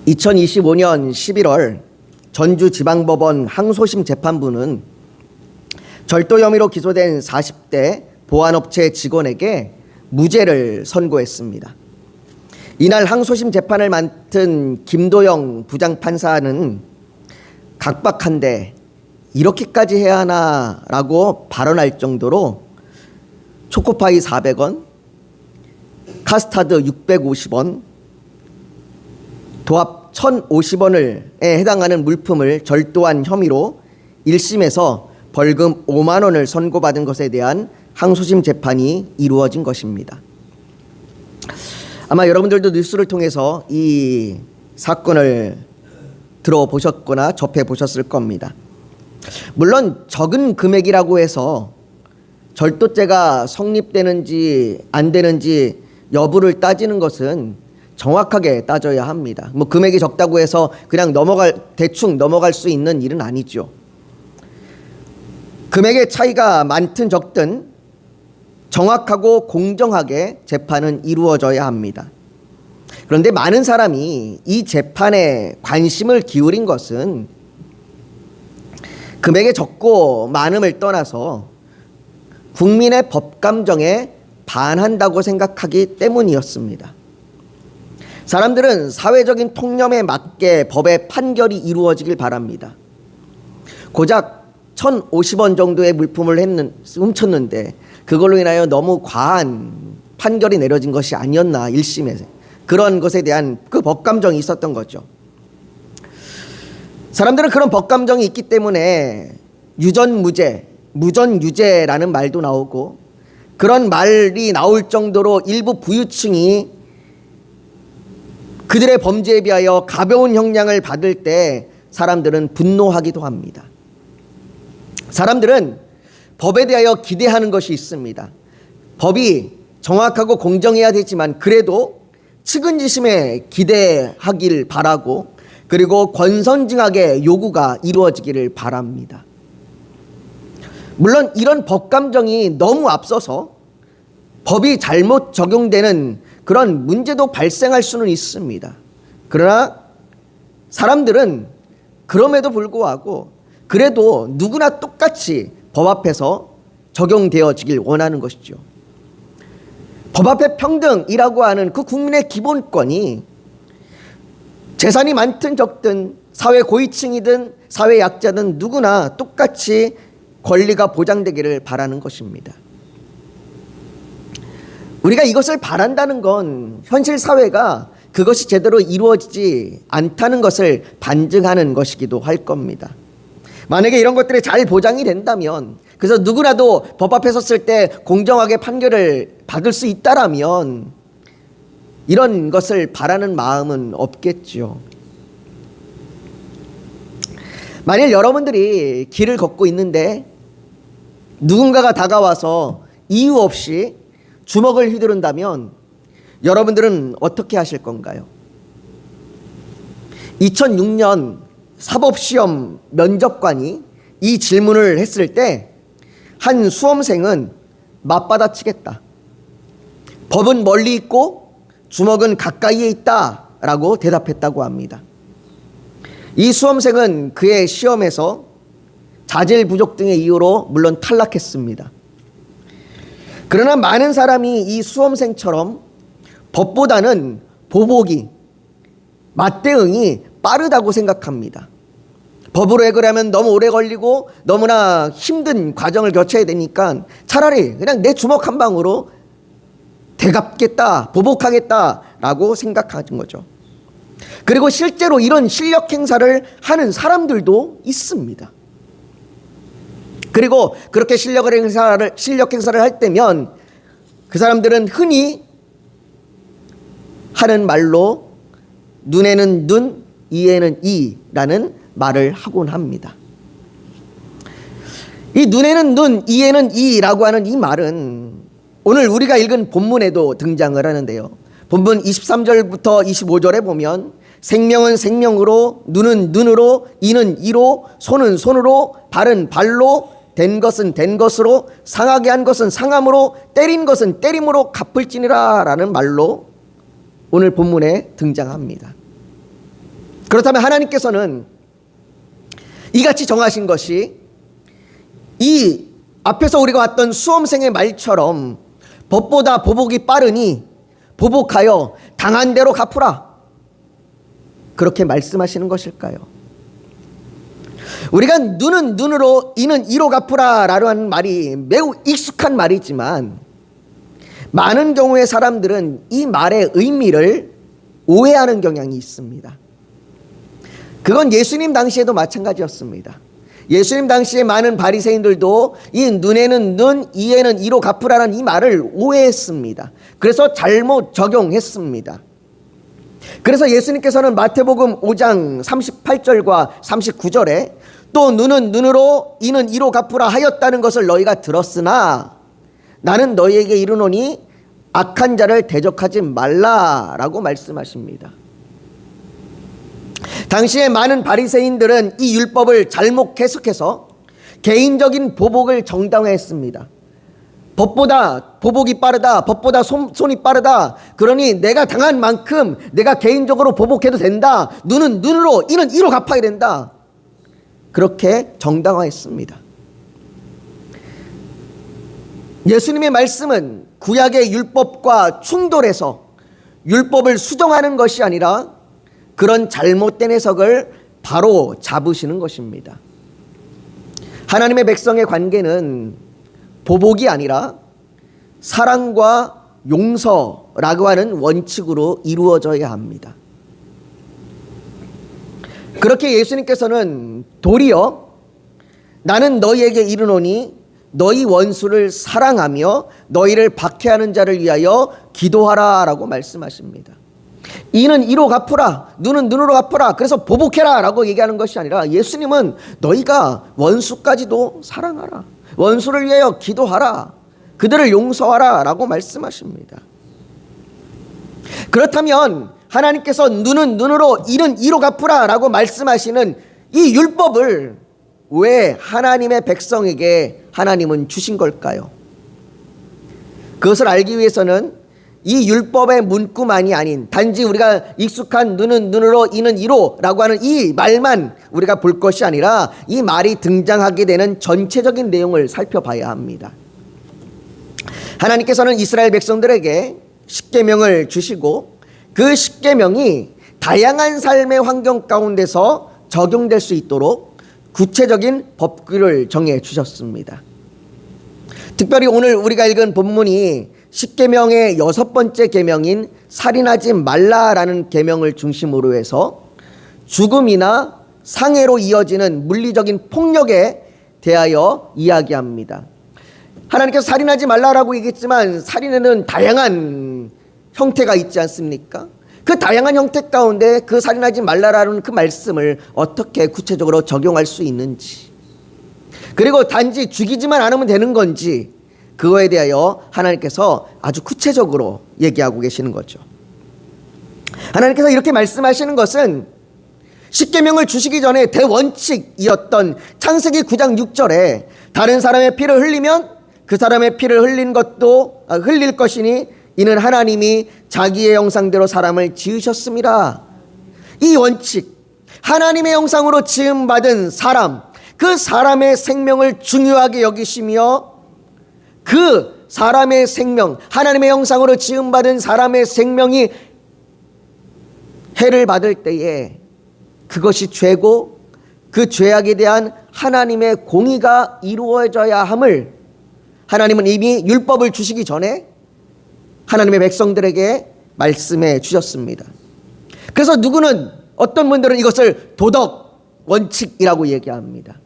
2025년 11월 전주지방법원 항소심 재판부는 절도 혐의로 기소된 40대 보안업체 직원에게 무죄를 선고했습니다. 이날 항소심 재판을 맡은 김도영 부장판사는 각박한데 이렇게까지 해야 하나라고 발언할 정도로 초코파이 400원, 카스타드 650원, 도합 1,050원에 해당하는 물품을 절도한 혐의로 1심에서 벌금 5만 원을 선고받은 것에 대한 항소심 재판이 이루어진 것입니다. 아마 여러분들도 뉴스를 통해서 이 사건을 들어보셨거나 접해보셨을 겁니다. 물론 적은 금액이라고 해서 절도죄가 성립되는지 안 되는지 여부를 따지는 것은 정확하게 따져야 합니다. 뭐 금액이 적다고 해서 그냥 대충 넘어갈 수 있는 일은 아니죠. 금액의 차이가 많든 적든 정확하고 공정하게 재판은 이루어져야 합니다. 그런데 많은 사람이 이 재판에 관심을 기울인 것은 금액의 적고 많음을 떠나서 국민의 법 감정에 반한다고 생각하기 때문이었습니다. 사람들은 사회적인 통념에 맞게 법의 판결이 이루어지길 바랍니다. 고작 1,050원 정도의 물품을 훔쳤는데 그걸로 인하여 너무 과한 판결이 내려진 것이 아니었나 1심에서 그런 것에 대한 그 법감정이 있었던 거죠. 사람들은 그런 법감정이 있기 때문에 유전무죄, 무전유죄라는 말도 나오고 그런 말이 나올 정도로 일부 부유층이 그들의 범죄에 비하여 가벼운 형량을 받을 때 사람들은 분노하기도 합니다. 사람들은 법에 대하여 기대하는 것이 있습니다. 법이 정확하고 공정해야 되지만 그래도 측은지심에 기대하길 바라고 그리고 권선징악의 요구가 이루어지기를 바랍니다. 물론 이런 법감정이 너무 앞서서 법이 잘못 적용되는 그런 문제도 발생할 수는 있습니다. 그러나 사람들은 그럼에도 불구하고 그래도 누구나 똑같이 법 앞에서 적용되어지길 원하는 것이죠. 법 앞에 평등이라고 하는 그 국민의 기본권이 재산이 많든 적든 사회 고위층이든 사회 약자든 누구나 똑같이 권리가 보장되기를 바라는 것입니다. 우리가 이것을 바란다는 건 현실 사회가 그것이 제대로 이루어지지 않다는 것을 반증하는 것이기도 할 겁니다. 만약에 이런 것들이 잘 보장이 된다면 그래서 누구라도 법 앞에 섰을 때 공정하게 판결을 받을 수 있다라면 이런 것을 바라는 마음은 없겠죠. 만일 여러분들이 길을 걷고 있는데 누군가가 다가와서 이유 없이 주먹을 휘두른다면 여러분들은 어떻게 하실 건가요? 2006년 사법시험 면접관이 이 질문을 했을 때 한 수험생은 맞받아치겠다. 법은 멀리 있고 주먹은 가까이에 있다 라고 대답했다고 합니다. 이 수험생은 그의 시험에서 자질 부족 등의 이유로 물론 탈락했습니다. 그러나 많은 사람이 이 수험생처럼 법보다는 보복이, 맞대응이 빠르다고 생각합니다. 법으로 해결하면 너무 오래 걸리고 너무나 힘든 과정을 거쳐야 되니까 차라리 그냥 내 주먹 한 방으로 되갚겠다, 보복하겠다라고 생각하는 거죠. 그리고 실제로 이런 실력 행사를 하는 사람들도 있습니다. 그리고 그렇게 실력 행사를 할 때면 그 사람들은 흔히 하는 말로 눈에는 눈, 이에는 이라는 말을 하곤 합니다. 이 눈에는 눈, 이에는 이라고 하는 이 말은 오늘 우리가 읽은 본문에도 등장을 하는데요. 본문 23절부터 25절에 보면 생명은 생명으로, 눈은 눈으로, 이는 이로, 손은 손으로, 발은 발로, 된 것은 된 것으로, 상하게 한 것은 상함으로, 때린 것은 때림으로 갚을지니라 라는 말로 오늘 본문에 등장합니다. 그렇다면 하나님께서는 이같이 정하신 것이 이 앞에서 우리가 왔던 수험생의 말처럼 법보다 보복이 빠르니 보복하여 당한 대로 갚으라, 그렇게 말씀하시는 것일까요? 우리가 눈은 눈으로 이는 이로 갚으라 라는 말이 매우 익숙한 말이지만 많은 경우의 사람들은 이 말의 의미를 오해하는 경향이 있습니다. 그건 예수님 당시에도 마찬가지였습니다. 예수님 당시에 많은 바리새인들도 이 눈에는 눈, 이에는 이로 갚으라는 이 말을 오해했습니다. 그래서 잘못 적용했습니다. 그래서 예수님께서는 마태복음 5장 38절과 39절에 또 눈은 눈으로 이는 이로 갚으라 하였다는 것을 너희가 들었으나 나는 너희에게 이르노니 악한 자를 대적하지 말라라고 말씀하십니다. 당시에 많은 바리새인들은 이 율법을 잘못 해석해서 개인적인 보복을 정당화했습니다. 법보다 보복이 빠르다, 법보다 손이 빠르다, 그러니 내가 당한 만큼 내가 개인적으로 보복해도 된다, 눈은 눈으로 이는 이로 갚아야 된다, 그렇게 정당화했습니다. 예수님의 말씀은 구약의 율법과 충돌해서 율법을 수정하는 것이 아니라 그런 잘못된 해석을 바로 잡으시는 것입니다. 하나님의 백성의 관계는 보복이 아니라 사랑과 용서라고 하는 원칙으로 이루어져야 합니다. 그렇게 예수님께서는 도리어 나는 너희에게 이르노니 너희 원수를 사랑하며 너희를 박해하는 자를 위하여 기도하라 라고 말씀하십니다. 이는 이로 갚으라, 눈은 눈으로 갚으라, 그래서 보복해라 라고 얘기하는 것이 아니라 예수님은 너희가 원수까지도 사랑하라, 원수를 위하여 기도하라, 그들을 용서하라 라고 말씀하십니다. 그렇다면 하나님께서 눈은 눈으로 이는 이로 갚으라 라고 말씀하시는 이 율법을 왜 하나님의 백성에게 하나님은 주신 걸까요? 그것을 알기 위해서는 이 율법의 문구만이 아닌 단지 우리가 익숙한 눈은 눈으로 이는 이로 라고 하는 이 말만 우리가 볼 것이 아니라 이 말이 등장하게 되는 전체적인 내용을 살펴봐야 합니다. 하나님께서는 이스라엘 백성들에게 십계명을 주시고 그 십계명이 다양한 삶의 환경 가운데서 적용될 수 있도록 구체적인 법규를 정해 주셨습니다. 특별히 오늘 우리가 읽은 본문이 십계명의 6번째 계명인 살인하지 말라라는 계명을 중심으로 해서 죽음이나 상해로 이어지는 물리적인 폭력에 대하여 이야기합니다. 하나님께서 살인하지 말라라고 얘기했지만 살인에는 다양한 형태가 있지 않습니까? 그 다양한 형태 가운데 그 살인하지 말라라는 그 말씀을 어떻게 구체적으로 적용할 수 있는지, 그리고 단지 죽이지만 않으면 되는 건지, 그거에 대하여 하나님께서 아주 구체적으로 얘기하고 계시는 거죠. 하나님께서 이렇게 말씀하시는 것은 십계명을 주시기 전에 대원칙이었던 창세기 9장 6절에 다른 사람의 피를 흘리면 그 사람의 피를 흘릴 것이니 이는 하나님이 자기의 형상대로 사람을 지으셨습니다. 이 원칙, 하나님의 형상으로 지음받은 사람, 그 사람의 생명을 중요하게 여기시며 그 사람의 생명, 하나님의 형상으로 지음받은 사람의 생명이 해를 받을 때에 그것이 죄고 그 죄악에 대한 하나님의 공의가 이루어져야 함을 하나님은 이미 율법을 주시기 전에 하나님의 백성들에게 말씀해 주셨습니다. 그래서 누구는, 어떤 분들은 이것을 도덕 원칙이라고 얘기합니다.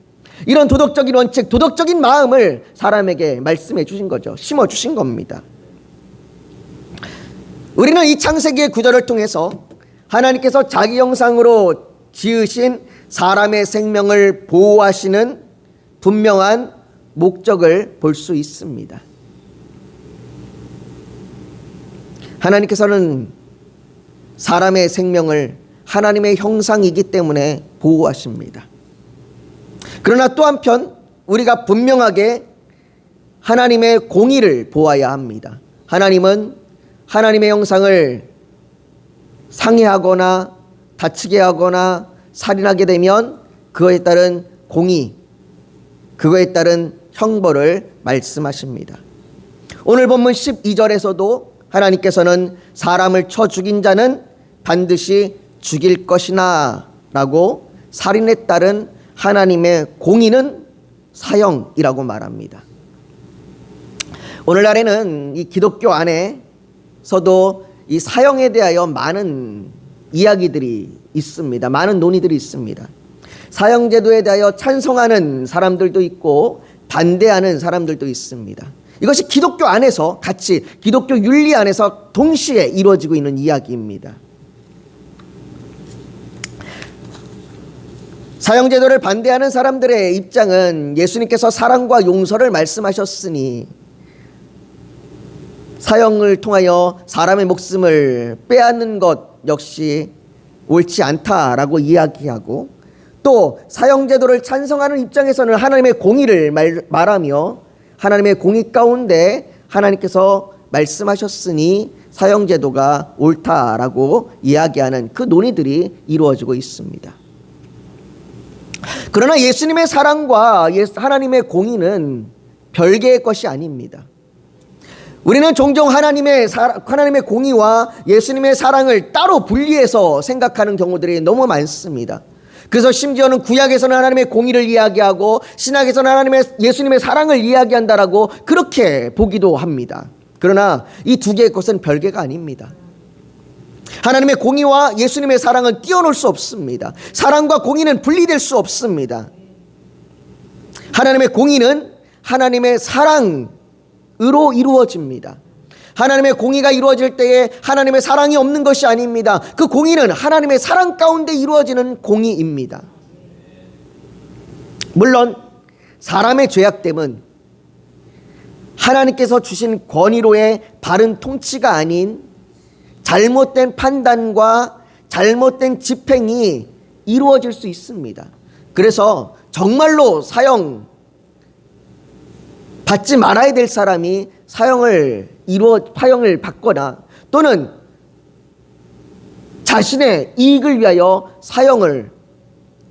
이런 도덕적인 원칙, 도덕적인 마음을 사람에게 말씀해 주신 거죠. 심어 주신 겁니다. 우리는 이 창세기의 구절을 통해서 하나님께서 자기 형상으로 지으신 사람의 생명을 보호하시는 분명한 목적을 볼 수 있습니다. 하나님께서는 사람의 생명을 하나님의 형상이기 때문에 보호하십니다. 그러나 또 한편 우리가 분명하게 하나님의 공의를 보아야 합니다. 하나님은 하나님의 형상을 상해하거나 다치게 하거나 살인하게 되면 그거에 따른 공의, 그거에 따른 형벌을 말씀하십니다. 오늘 본문 12절에서도 하나님께서는 사람을 쳐 죽인 자는 반드시 죽일 것이나 라고 살인에 따른 하나님의 공의는 사형이라고 말합니다. 오늘날에는 이 기독교 안에서도 이 사형에 대하여 많은 이야기들이 있습니다. 많은 논의들이 있습니다. 사형제도에 대하여 찬성하는 사람들도 있고 반대하는 사람들도 있습니다. 이것이 기독교 안에서 같이 기독교 윤리 안에서 동시에 이루어지고 있는 이야기입니다. 사형제도를 반대하는 사람들의 입장은 예수님께서 사랑과 용서를 말씀하셨으니 사형을 통하여 사람의 목숨을 빼앗는 것 역시 옳지 않다라고 이야기하고, 또 사형제도를 찬성하는 입장에서는 하나님의 공의를 말하며 하나님의 공의 가운데 하나님께서 말씀하셨으니 사형제도가 옳다라고 이야기하는 그 논의들이 이루어지고 있습니다. 그러나 예수님의 사랑과 하나님의 공의는 별개의 것이 아닙니다. 우리는 종종 하나님의 공의와 예수님의 사랑을 따로 분리해서 생각하는 경우들이 너무 많습니다. 그래서 심지어는 구약에서는 하나님의 공의를 이야기하고 신약에서는 예수님의 사랑을 이야기한다라고 그렇게 보기도 합니다. 그러나 이 두 개의 것은 별개가 아닙니다. 하나님의 공의와 예수님의 사랑은 띄어놓을 수 없습니다. 사랑과 공의는 분리될 수 없습니다. 하나님의 공의는 하나님의 사랑으로 이루어집니다. 하나님의 공의가 이루어질 때에 하나님의 사랑이 없는 것이 아닙니다. 그 공의는 하나님의 사랑 가운데 이루어지는 공의입니다. 물론 사람의 죄악됨은 하나님께서 주신 권위로의 바른 통치가 아닌 잘못된 판단과 잘못된 집행이 이루어질 수 있습니다. 그래서 정말로 사형 받지 말아야 될 사람이 사형을 받거나 또는 자신의 이익을 위하여 사형을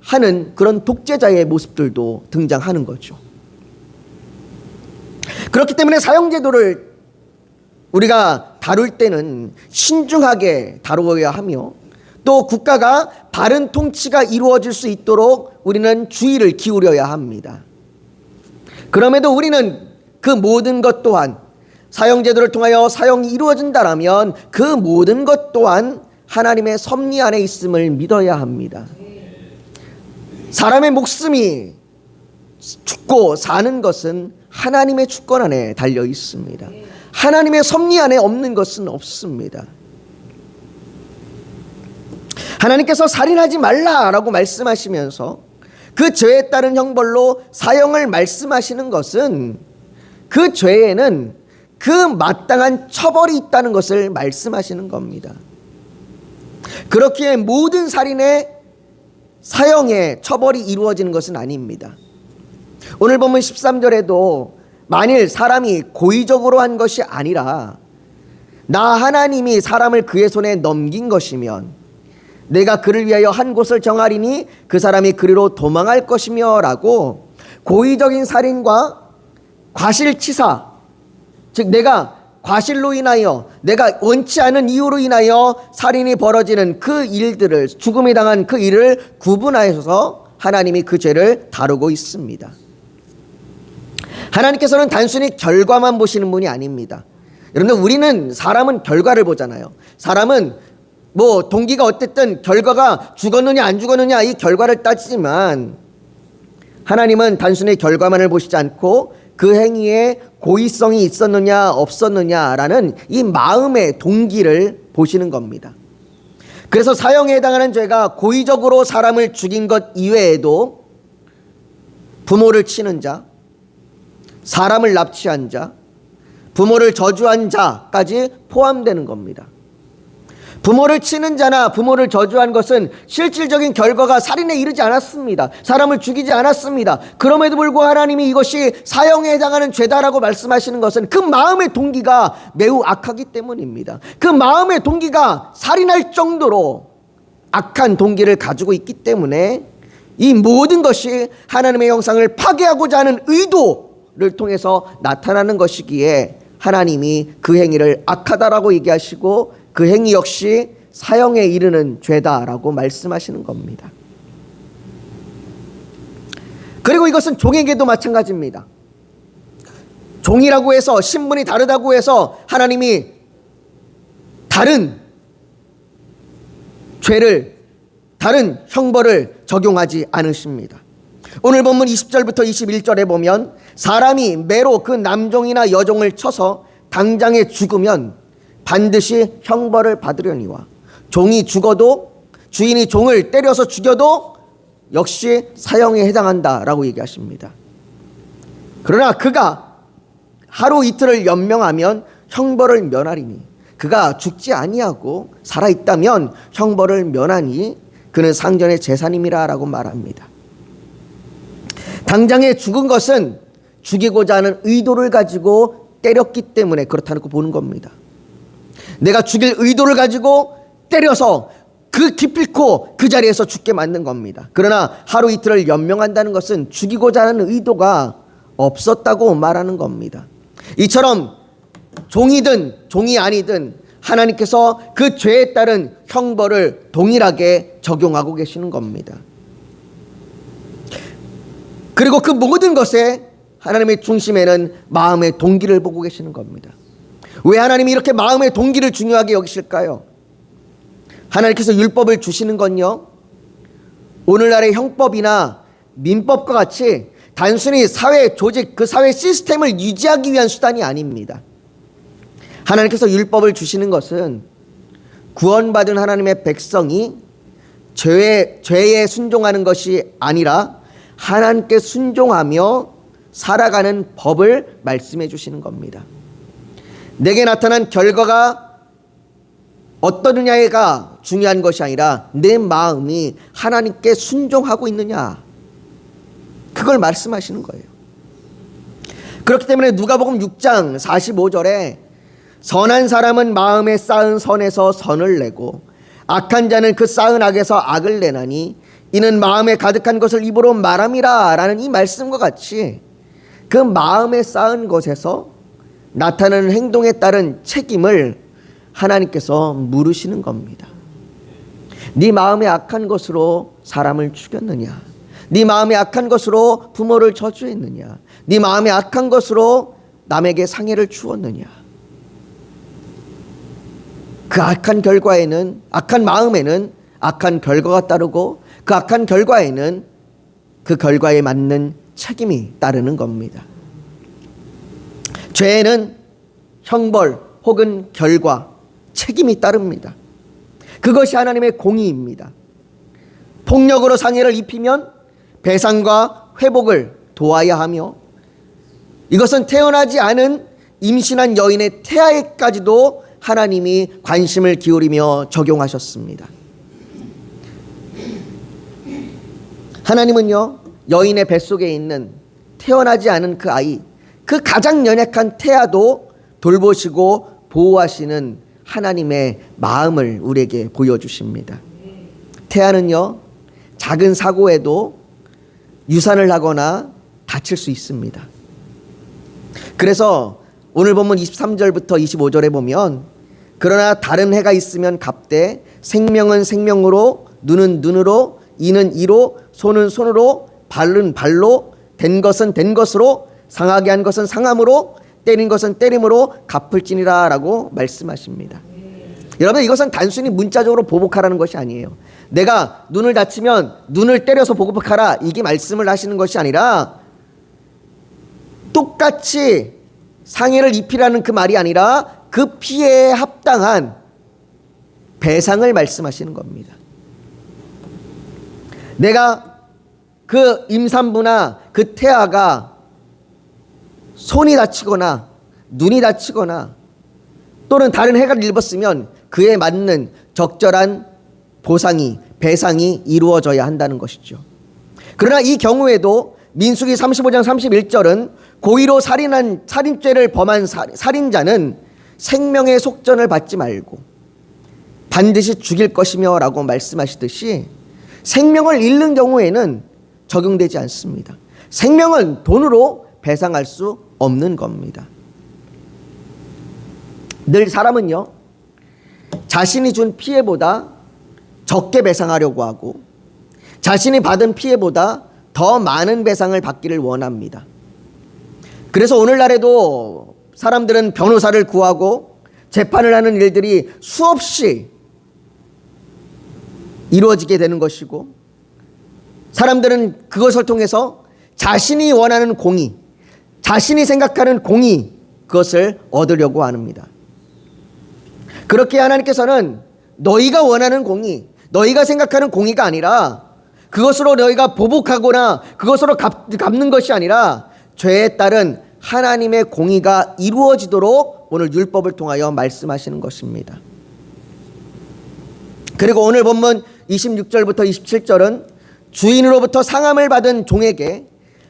하는 그런 독재자의 모습들도 등장하는 거죠. 그렇기 때문에 사형제도를 우리가 다룰 때는 신중하게 다루어야 하며, 또 국가가 바른 통치가 이루어질 수 있도록 우리는 주의를 기울여야 합니다. 그럼에도 우리는 그 모든 것 또한 사형제도를 통하여 사형이 이루어진다라면 그 모든 것 또한 하나님의 섭리 안에 있음을 믿어야 합니다. 사람의 목숨이 죽고 사는 것은 하나님의 주권 안에 달려 있습니다. 하나님의 섭리 안에 없는 것은 없습니다. 하나님께서 살인하지 말라라고 말씀하시면서 그 죄에 따른 형벌로 사형을 말씀하시는 것은 그 죄에는 그 마땅한 처벌이 있다는 것을 말씀하시는 겁니다. 그렇기에 모든 살인의 사형의 처벌이 이루어지는 것은 아닙니다. 오늘 보면 13절에도 만일 사람이 고의적으로 한 것이 아니라 나 하나님이 사람을 그의 손에 넘긴 것이면 내가 그를 위하여 한 곳을 정하리니 그 사람이 그리로 도망할 것이며 라고 고의적인 살인과 과실치사, 즉 내가 과실로 인하여 내가 원치 않은 이유로 인하여 살인이 벌어지는 그 일들을, 죽음이 당한 그 일을 구분하여서 하나님이 그 죄를 다루고 있습니다. 하나님께서는 단순히 결과만 보시는 분이 아닙니다. 여러분들, 우리는 사람은 결과를 보잖아요. 사람은 뭐 동기가 어쨌든 결과가 죽었느냐 안 죽었느냐 이 결과를 따지지만 하나님은 단순히 결과만을 보시지 않고 그 행위에 고의성이 있었느냐 없었느냐라는 이 마음의 동기를 보시는 겁니다. 그래서 사형에 해당하는 죄가 고의적으로 사람을 죽인 것 이외에도 부모를 치는 자, 사람을 납치한 자, 부모를 저주한 자까지 포함되는 겁니다. 부모를 치는 자나 부모를 저주한 것은 실질적인 결과가 살인에 이르지 않았습니다. 사람을 죽이지 않았습니다. 그럼에도 불구하고 하나님이 이것이 사형에 해당하는 죄다라고 말씀하시는 것은 그 마음의 동기가 매우 악하기 때문입니다. 그 마음의 동기가 살인할 정도로 악한 동기를 가지고 있기 때문에 이 모든 것이 하나님의 형상을 파괴하고자 하는 의도를 통해서 나타나는 것이기에 하나님이 그 행위를 악하다라고 얘기하시고 그 행위 역시 사형에 이르는 죄다라고 말씀하시는 겁니다. 그리고 이것은 종에게도 마찬가지입니다. 종이라고 해서 신분이 다르다고 해서 하나님이 다른 죄를, 다른 형벌을 적용하지 않으십니다. 오늘 본문 20절부터 21절에 보면 사람이 매로 그 남종이나 여종을 쳐서 당장에 죽으면 반드시 형벌을 받으려니와 종이 죽어도, 주인이 종을 때려서 죽여도 역시 사형에 해당한다라고 얘기하십니다. 그러나 그가 하루 이틀을 연명하면 형벌을 면하리니 그가 죽지 아니하고 살아있다면 형벌을 면하니 그는 상전의 재산임이라 라고 말합니다. 당장에 죽은 것은 죽이고자 하는 의도를 가지고 때렸기 때문에 그렇다고 보는 겁니다. 내가 죽일 의도를 가지고 때려서 그 기필코 그 자리에서 죽게 만든 겁니다. 그러나 하루 이틀을 연명한다는 것은 죽이고자 하는 의도가 없었다고 말하는 겁니다. 이처럼 종이든 종이 아니든 하나님께서 그 죄에 따른 형벌을 동일하게 적용하고 계시는 겁니다. 그리고 그 모든 것에 하나님의 중심에는 마음의 동기를 보고 계시는 겁니다. 왜 하나님이 이렇게 마음의 동기를 중요하게 여기실까요? 하나님께서 율법을 주시는 건요, 오늘날의 형법이나 민법과 같이 단순히 사회 조직, 그 사회 시스템을 유지하기 위한 수단이 아닙니다. 하나님께서 율법을 주시는 것은 구원받은 하나님의 백성이 죄에 순종하는 것이 아니라 하나님께 순종하며 살아가는 법을 말씀해 주시는 겁니다. 내게 나타난 결과가 어떠느냐가 중요한 것이 아니라 내 마음이 하나님께 순종하고 있느냐, 그걸 말씀하시는 거예요. 그렇기 때문에 누가복음 6장 45절에 선한 사람은 마음에 쌓은 선에서 선을 내고 악한 자는 그 쌓은 악에서 악을 내나니 이는 마음에 가득한 것을 입으로 말함이라 라는 이 말씀과 같이 그 마음에 쌓은 것에서 나타나는 행동에 따른 책임을 하나님께서 물으시는 겁니다. 네 마음에 악한 것으로 사람을 죽였느냐? 네 마음에 악한 것으로 부모를 저주했느냐? 네 마음에 악한 것으로 남에게 상해를 주었느냐? 그 악한 결과에는, 악한 마음에는 악한 결과가 따르고 그 악한 결과에는 그 결과에 맞는 책임이 따르는 겁니다. 죄에는 형벌 혹은 결과, 책임이 따릅니다. 그것이 하나님의 공의입니다. 폭력으로 상해를 입히면 배상과 회복을 도와야 하며, 이것은 태어나지 않은 임신한 여인의 태아에까지도 하나님이 관심을 기울이며 적용하셨습니다. 하나님은요, 여인의 뱃속에 있는 태어나지 않은 그 아이, 그 가장 연약한 태아도 돌보시고 보호하시는 하나님의 마음을 우리에게 보여주십니다. 태아는요, 작은 사고에도 유산을 하거나 다칠 수 있습니다. 그래서 오늘 본문 23절부터 25절에 보면 그러나 다른 해가 있으면 갑되 생명은 생명으로, 눈은 눈으로, 이는 이로, 손은 손으로, 발은 발로, 된 것은 된 것으로, 상하게 한 것은 상함으로, 때린 것은 때림으로 갚을지니라 라고 말씀하십니다. 여러분, 이것은 단순히 문자적으로 보복하라는 것이 아니에요. 내가 눈을 다치면 눈을 때려서 보복하라, 이게 말씀을 하시는 것이 아니라 똑같이 상해를 입히라는 그 말이 아니라 그 피해에 합당한 배상을 말씀하시는 겁니다. 내가 그 임산부나 그 태아가 손이 다치거나 눈이 다치거나 또는 다른 해가 입었으면 그에 맞는 적절한 보상이, 배상이 이루어져야 한다는 것이죠. 그러나 이 경우에도 민수기 35장 31절은 고의로 살인죄를 범한 살인자는 생명의 속전을 받지 말고 반드시 죽일 것이며 라고 말씀하시듯이 생명을 잃는 경우에는 적용되지 않습니다. 생명은 돈으로 배상할 수 없는 겁니다. 늘 사람은요, 자신이 준 피해보다 적게 배상하려고 하고 자신이 받은 피해보다 더 많은 배상을 받기를 원합니다. 그래서 오늘날에도 사람들은 변호사를 구하고 재판을 하는 일들이 수없이 이루어지게 되는 것이고, 사람들은 그것을 통해서 자신이 원하는 공의, 자신이 생각하는 공의, 그것을 얻으려고 합니다. 그렇게 하나님께서는 너희가 원하는 공의, 너희가 생각하는 공의가 아니라 그것으로 너희가 보복하거나 그것으로 갚는 것이 아니라 죄에 따른 하나님의 공의가 이루어지도록 오늘 율법을 통하여 말씀하시는 것입니다. 그리고 오늘 본문 26절부터 27절은 주인으로부터 상함을 받은 종에게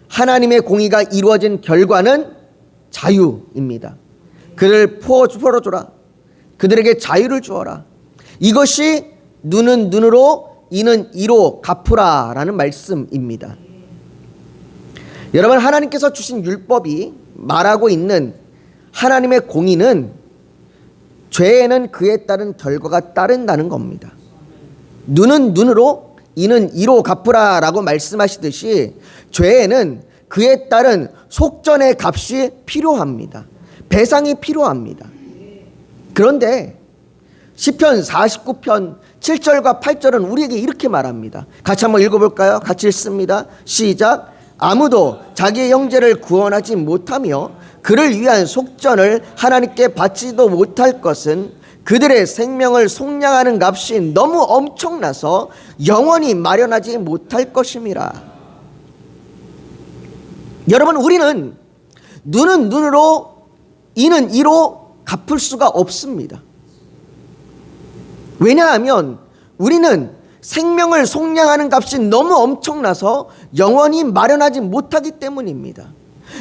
하나님의 공의가 이루어진 결과는 자유입니다. 그를 풀어주라. 그들에게 자유를 주어라. 이것이 눈은 눈으로 이는 이로 갚으라 라는 말씀입니다. 여러분, 하나님께서 주신 율법이 말하고 있는 하나님의 공의는 죄에는 그에 따른 결과가 따른다는 겁니다. 눈은 눈으로 이는 이로 갚으라 라고 말씀하시듯이 죄에는 그에 따른 속전의 값이 필요합니다. 배상이 필요합니다. 그런데 시편 49편 7절과 8절은 우리에게 이렇게 말합니다. 같이 한번 읽어볼까요? 같이 읽습니다. 시작. 아무도 자기의 형제를 구원하지 못하며 그를 위한 속전을 하나님께 바치지도 못할 것은 그들의 생명을 속량하는 값이 너무 엄청나서 영원히 마련하지 못할 것임이라. 여러분, 우리는 눈은 눈으로 이는 이로 갚을 수가 없습니다. 왜냐하면 우리는 생명을 속량하는 값이 너무 엄청나서 영원히 마련하지 못하기 때문입니다.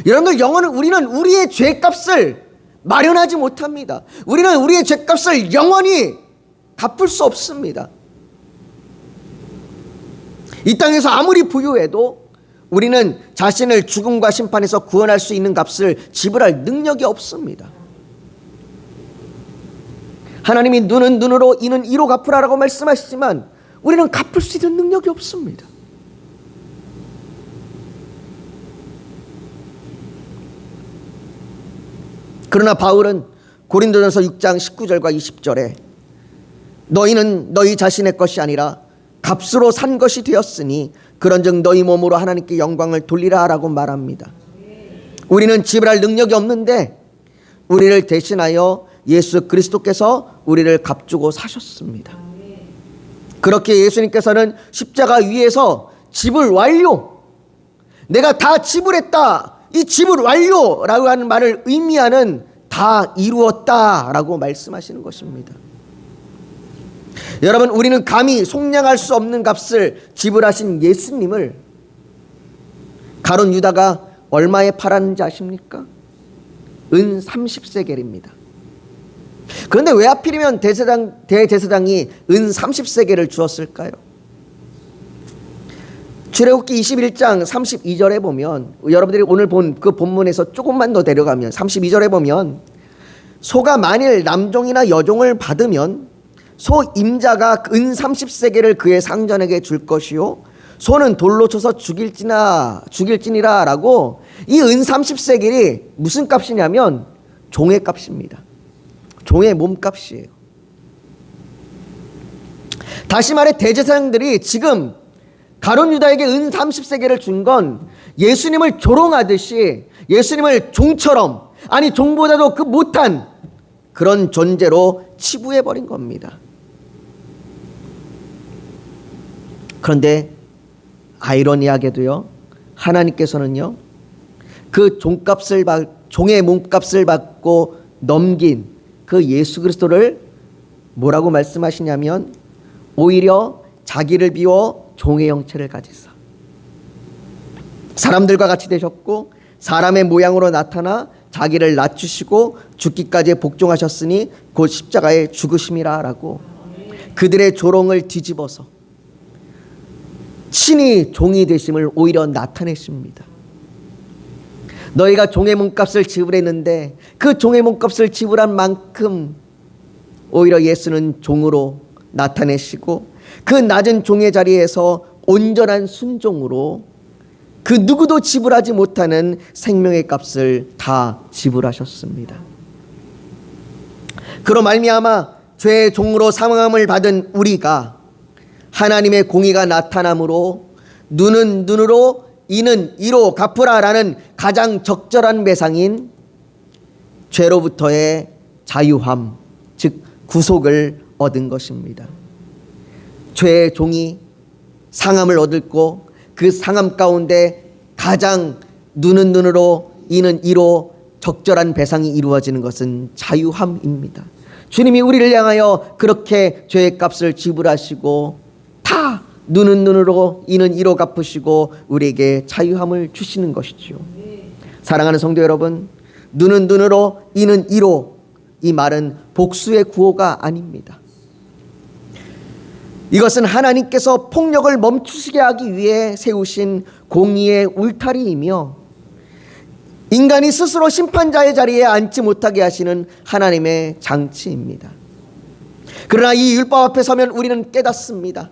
여러분들, 우리는 우리의 죄값을 마련하지 못합니다. 우리는 우리의 죄값을 영원히 갚을 수 없습니다. 이 땅에서 아무리 부유해도 우리는 자신을 죽음과 심판에서 구원할 수 있는 값을 지불할 능력이 없습니다. 하나님이 눈은 눈으로 이는 이로 갚으라라고 말씀하시지만 우리는 갚을 수 있는 능력이 없습니다. 그러나 바울은 고린도전서 6장 19절과 20절에 너희는 너희 자신의 것이 아니라 값으로 산 것이 되었으니 그런즉 너희 몸으로 하나님께 영광을 돌리라 라고 말합니다. 우리는 지불할 능력이 없는데 우리를 대신하여 예수 그리스도께서 우리를 값주고 사셨습니다. 그렇게 예수님께서는 십자가 위에서 지불 완료, 내가 다 지불했다, 이 지불 완료라고 하는 말을 의미하는 다 이루었다라고 말씀하시는 것입니다. 여러분, 우리는 감히 속량할 수 없는 값을 지불하신 예수님을 가룟 유다가 얼마에 팔았는지 아십니까? 은 30세겔입니다. 그런데 왜 하필이면 대제사장이 은 30세겔을 주었을까요? 출애굽기 21장 32절에 보면, 여러분들이 오늘 본 그 본문에서 조금만 더 내려가면 32절에 보면, 소가 만일 남종이나 여종을 받으면 소 임자가 은 30세겔을 그의 상전에게 줄 것이요 소는 돌로 쳐서 죽일지니라 라고, 이 은 30세겔이 무슨 값이냐면 종의 값입니다. 종의 몸값이에요. 다시 말해 대제사장들이 지금 가룟 유다에게 은 30세겔을 준 건 예수님을 조롱하듯이 예수님을 종처럼, 아니 종보다도 그 못한 그런 존재로 치부해버린 겁니다. 그런데 아이러니하게도요, 하나님께서는요, 그 종의 몸값을 받고 넘긴 그 예수 그리스도를 뭐라고 말씀하시냐면, 오히려 자기를 비워 종의 형체를 가지사 사람들과 같이 되셨고 사람의 모양으로 나타나 자기를 낮추시고 죽기까지 복종하셨으니 곧 십자가에 죽으심이라 라고, 그들의 조롱을 뒤집어서 친히 종이 되심을 오히려 나타내십니다. 너희가 종의 몸값을 지불했는데 그 종의 몸값을 지불한 만큼 오히려 예수는 종으로 나타내시고 그 낮은 종의 자리에서 온전한 순종으로 그 누구도 지불하지 못하는 생명의 값을 다 지불하셨습니다. 그로 말미암아 죄의 종으로 사망함을 받은 우리가 하나님의 공의가 나타남으로 눈은 눈으로 이는 이로 갚으라라는 가장 적절한 배상인 죄로부터의 자유함, 즉 구속을 얻은 것입니다. 죄의 종이 상함을 얻고 그 상함 가운데 가장 눈은 눈으로 이는 이로 적절한 배상이 이루어지는 것은 자유함입니다. 주님이 우리를 향하여 그렇게 죄의 값을 지불하시고 다 눈은 눈으로 이는 이로 갚으시고 우리에게 자유함을 주시는 것이지요. 사랑하는 성도 여러분, 눈은 눈으로 이는 이로, 이 말은 복수의 구호가 아닙니다. 이것은 하나님께서 폭력을 멈추시게 하기 위해 세우신 공의의 울타리이며 인간이 스스로 심판자의 자리에 앉지 못하게 하시는 하나님의 장치입니다. 그러나 이 율법 앞에 서면 우리는 깨닫습니다.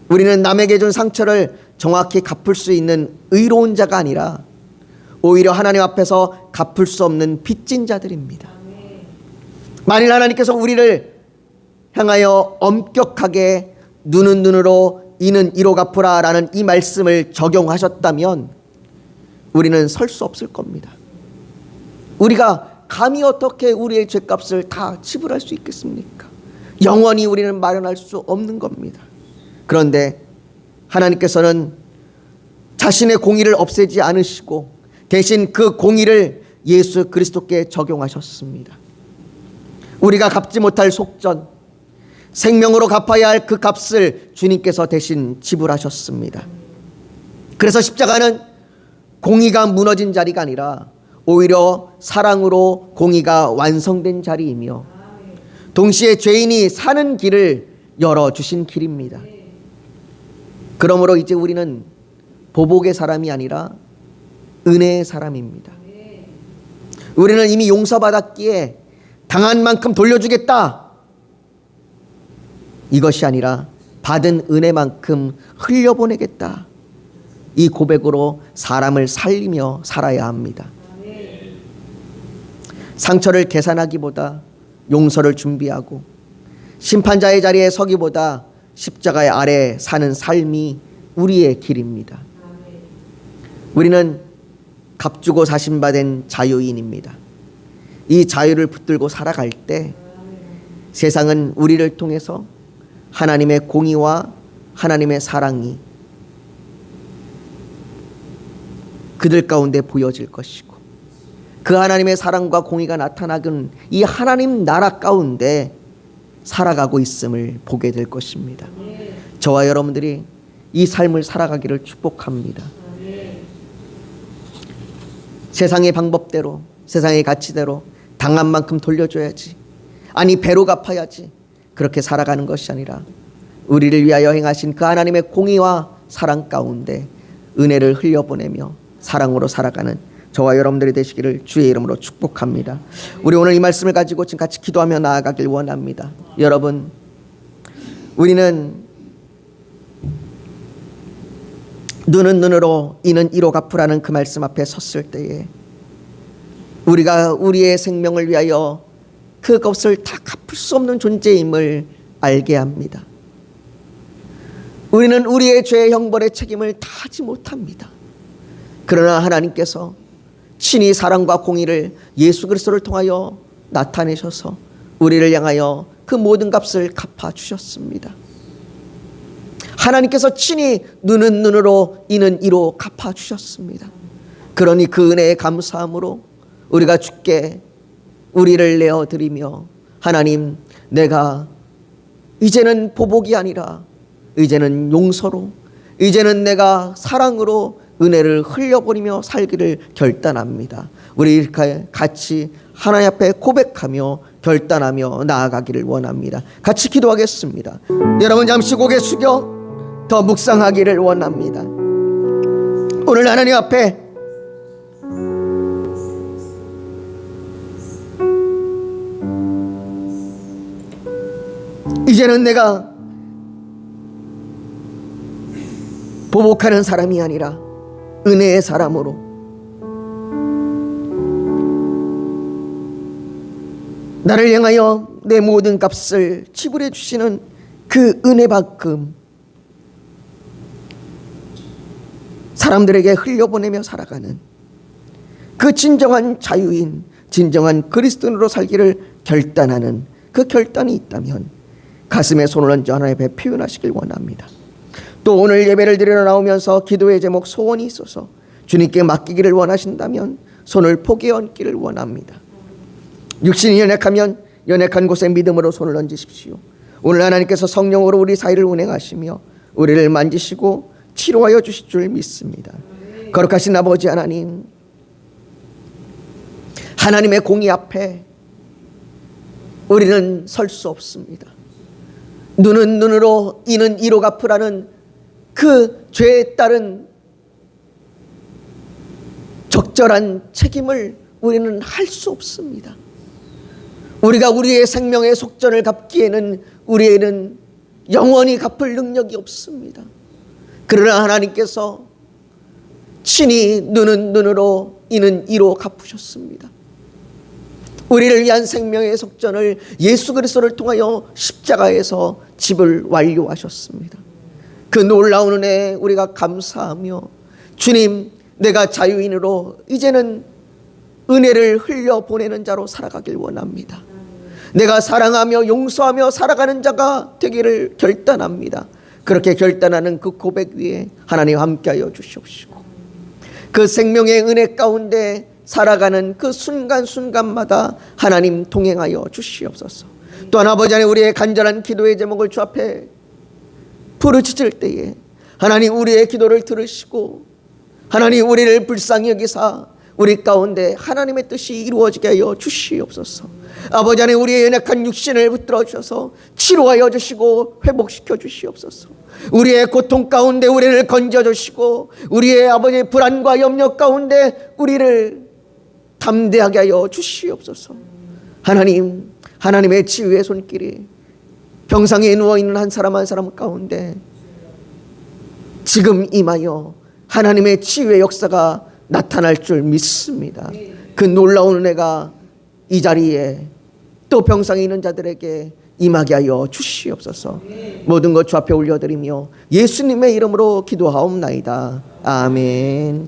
우리는 남에게 준 상처를 정확히 갚을 수 있는 의로운 자가 아니라 오히려 하나님 앞에서 갚을 수 없는 빚진 자들입니다. 만일 하나님께서 우리를 향하여 엄격하게 눈은 눈으로 이는 이로 갚으라 라는 이 말씀을 적용하셨다면 우리는 설 수 없을 겁니다. 우리가 감히 어떻게 우리의 죄값을 다 지불할 수 있겠습니까? 영원히 우리는 마련할 수 없는 겁니다. 그런데 하나님께서는 자신의 공의를 없애지 않으시고 대신 그 공의를 예수 그리스도께 적용하셨습니다. 우리가 갚지 못할 속전, 생명으로 갚아야 할 그 값을 주님께서 대신 지불하셨습니다. 그래서 십자가는 공의가 무너진 자리가 아니라 오히려 사랑으로 공의가 완성된 자리이며 동시에 죄인이 사는 길을 열어주신 길입니다. 그러므로 이제 우리는 보복의 사람이 아니라 은혜의 사람입니다. 우리는 이미 용서받았기에 당한 만큼 돌려주겠다, 이것이 아니라 받은 은혜만큼 흘려보내겠다, 이 고백으로 사람을 살리며 살아야 합니다. 상처를 계산하기보다 용서를 준비하고 심판자의 자리에 서기보다 십자가의 아래 사는 삶이 우리의 길입니다. 우리는 값주고 사심받은 자유인입니다. 이 자유를 붙들고 살아갈 때 세상은 우리를 통해서 하나님의 공의와 하나님의 사랑이 그들 가운데 보여질 것이고 그 하나님의 사랑과 공의가 나타나는 이 하나님 나라 가운데 살아가고 있음을 보게 될 것입니다. 저와 여러분들이 이 삶을 살아가기를 축복합니다. 세상의 방법대로, 세상의 가치대로 당한 만큼 돌려줘야지, 아니 배로 갚아야지, 그렇게 살아가는 것이 아니라 우리를 위하여 행하신 그 하나님의 공의와 사랑 가운데 은혜를 흘려보내며 사랑으로 살아가는 저와 여러분들이 되시기를 주의 이름으로 축복합니다. 우리 오늘 이 말씀을 가지고 지금 같이 기도하며 나아가길 원합니다. 여러분, 우리는 눈은 눈으로 이는 이로 갚으라는 그 말씀 앞에 섰을 때에 우리가 우리의 생명을 위하여 그것을 다 갚을 수 없는 존재임을 알게 합니다. 우리는 우리의 죄의 형벌의 책임을 다하지 못합니다. 그러나 하나님께서 친히 사랑과 공의를 예수 그리스도를 통하여 나타내셔서 우리를 향하여 그 모든 값을 갚아주셨습니다. 하나님께서 친히 눈은 눈으로 이는 이로 갚아주셨습니다. 그러니 그 은혜에 감사함으로 우리가 주께 우리를 내어드리며 하나님, 내가 이제는 보복이 아니라 이제는 용서로, 이제는 내가 사랑으로 은혜를 흘려버리며 살기를 결단합니다. 우리 이렇게 같이 하나님 앞에 고백하며 결단하며 나아가기를 원합니다. 같이 기도하겠습니다. 여러분 잠시 고개 숙여 더 묵상하기를 원합니다. 오늘 하나님 앞에 이제는 내가 보복하는 사람이 아니라 은혜의 사람으로 나를 향하여 내 모든 값을 지불해 주시는 그 은혜만큼 사람들에게 흘려보내며 살아가는 그 진정한 자유인, 진정한 그리스도인으로 살기를 결단하는 그 결단이 있다면 가슴에 손을 얹어 하나님 앞에 표현하시길 원합니다. 또 오늘 예배를 드리러 나오면서 기도의 제목 소원이 있어서 주님께 맡기기를 원하신다면 손을 포기에 얹기를 원합니다. 육신이 연약하면 연약한 곳에 믿음으로 손을 얹으십시오. 오늘 하나님께서 성령으로 우리 사이를 운행하시며 우리를 만지시고 치료하여 주실 줄 믿습니다. 거룩하신 아버지 하나님, 하나님의 공의 앞에 우리는 설 수 없습니다. 눈은 눈으로 이는 이로 갚으라는 그 죄에 따른 적절한 책임을 우리는 할 수 없습니다. 우리가 우리의 생명의 속전을 갚기에는 우리에는 영원히 갚을 능력이 없습니다. 그러나 하나님께서 친히 눈은 눈으로 이는 이로 갚으셨습니다. 우리를 위한 생명의 속전을 예수 그리스도를 통하여 십자가에서 집을 완료하셨습니다. 그 놀라운 은혜에 우리가 감사하며 주님, 내가 자유인으로 이제는 은혜를 흘려보내는 자로 살아가길 원합니다. 내가 사랑하며 용서하며 살아가는 자가 되기를 결단합니다. 그렇게 결단하는 그 고백 위에 하나님 함께하여 주시옵시고 그 생명의 은혜 가운데 살아가는 그 순간순간마다 하나님 동행하여 주시옵소서. 또한 아버지 하나님, 우리의 간절한 기도의 제목을 주 앞에 부르짖을 때에 하나님 우리의 기도를 들으시고 하나님 우리를 불쌍히 여기사 우리 가운데 하나님의 뜻이 이루어지게 하여 주시옵소서. 아버지 하나님, 우리의 연약한 육신을 붙들어 주셔서 치료하여 주시고 회복시켜 주시옵소서. 우리의 고통 가운데 우리를 건져 주시고 우리의 아버지의 불안과 염려 가운데 우리를 담대하게 하여 주시옵소서. 하나님, 하나님의 치유의 손길이 병상에 누워있는 한 사람 한 사람 가운데 지금 임하여 하나님의 치유의 역사가 나타날 줄 믿습니다. 그 놀라운 은혜가 이 자리에 또 병상에 있는 자들에게 임하게 하여 주시옵소서. 모든 것 주 앞에 올려드리며 예수님의 이름으로 기도하옵나이다. 아멘.